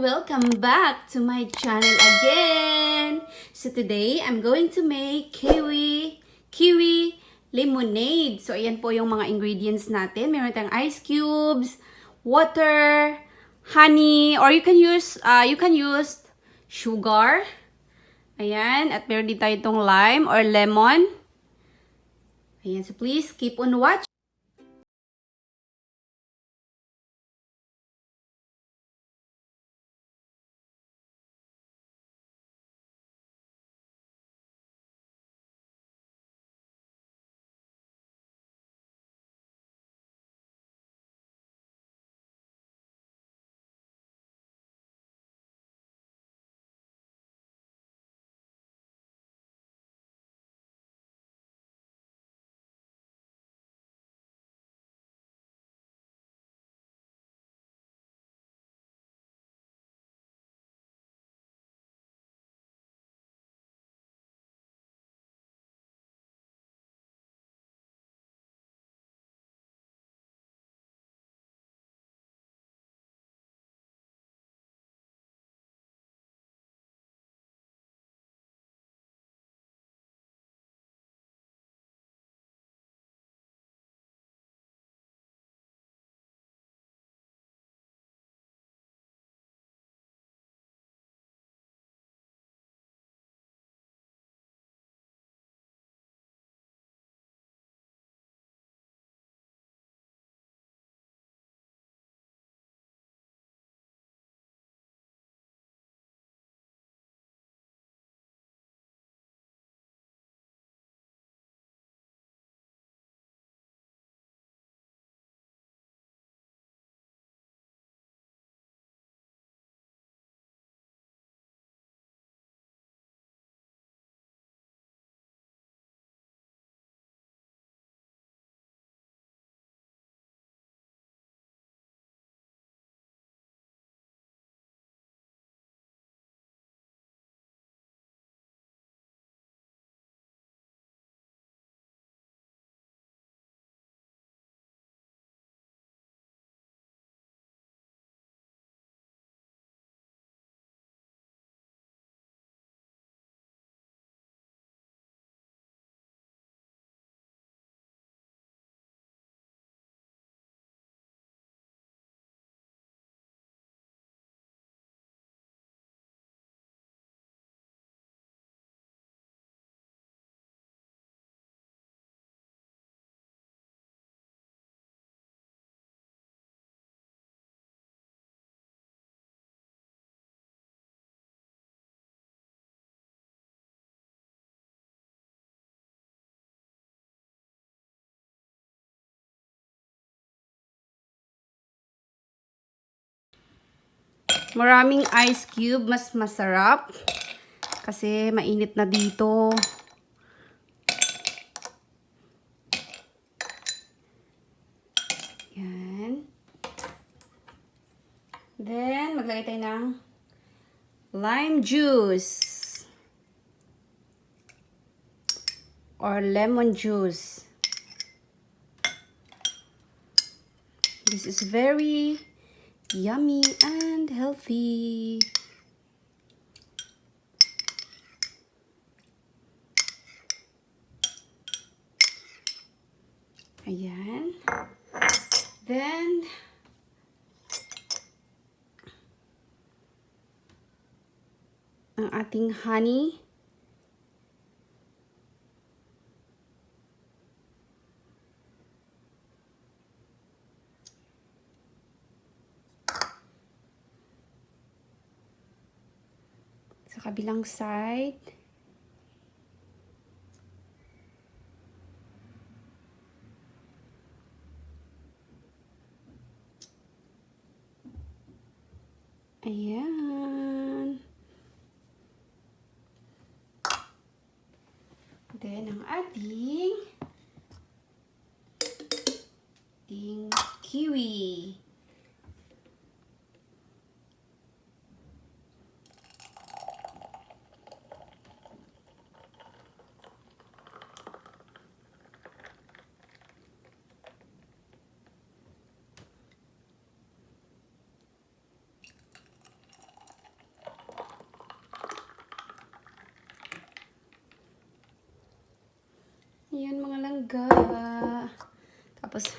welcome back to my channel again. So today, I'm going to make kiwi lemonade. So ayan po yung mga ingredients natin. Meron tayong ice cubes, water, honey, or you can use sugar. Ayan, at meron din tayo itong lime or lemon. Ayan, so please keep on watching. Maraming ice cube, mas masarap. Kasi mainit na dito. Yan. Then, maglagay tayo ng lime juice. Or lemon juice. This is very yummy and healthy. Ayan. Then, ang ating honey. Sa kabilang side. Ayan. Then, ang ating kiwi. langga. Tapos,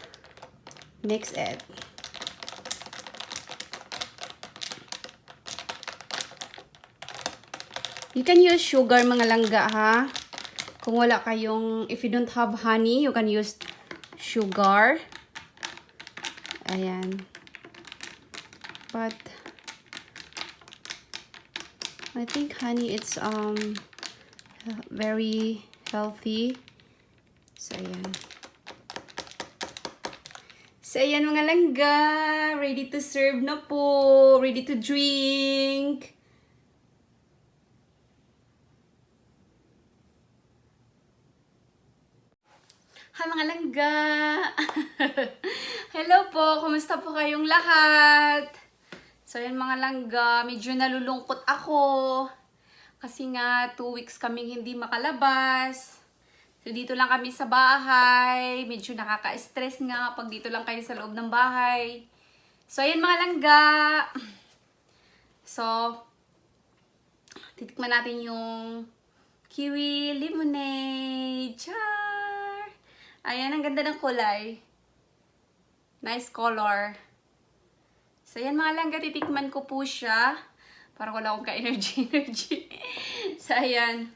mix it. You can use sugar, mga langga, ha? Kung wala kayong, if you don't have honey, you can use sugar. Ayan. But, I think honey, it's, very healthy. So, ayan. So, ayan mga langga. Ready to serve na po. Ready to drink. Hi mga langga! Hello po! Kumusta po kayong lahat? So yan mga langga, medyo nalulungkot ako. Kasi nga 2 weeks kaming hindi makalabas. So dito lang kami sa bahay. Medyo nakaka-stress nga pag dito lang kayo sa loob ng bahay. So ayan mga langga. So, titikman natin yung Kiwi lemonade. Char! Ayan, ang ganda ng kulay. Nice color. So, yan mga langga, titikman ko po siya. Parang wala akong ka-energy. So, ayan.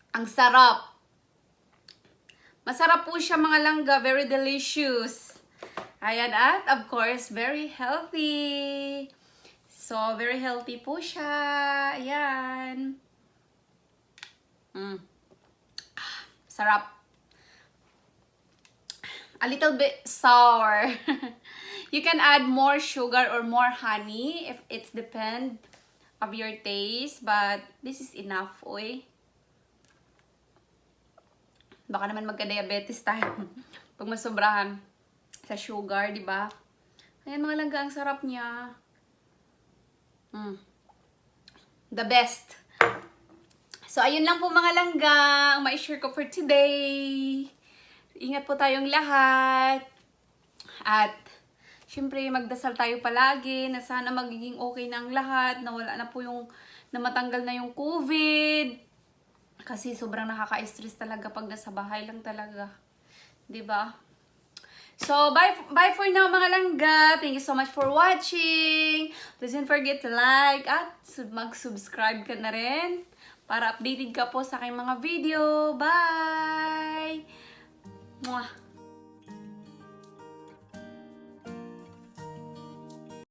Ang sarap. Masarap po siya mga langga. Very delicious. Ayan, at of course, very healthy. So, very healthy po siya. Ayan. Sarap. A little bit sour. You can add more sugar or more honey if it's depend of your taste, but this is enough, oy. Baka naman magka-diabetes tayo pag masobrahan sa sugar, di ba? Ayan mga langga, ang sarap niya. The best. So, ayun lang po mga langga, ang ma-share ko for today. Ingat po tayong lahat. At, syempre, magdasal tayo palagi na sana magiging okay na ang lahat, na wala na po yung, na matanggal na yung COVID. Kasi sobrang nakaka-stress talaga pag nasa bahay lang talaga. 'Di ba? So, bye for now mga langga. Thank you so much for watching. Please don't forget to like at mag-subscribe ka na rin para updated ka po sa aking mga video. Bye! Mwah!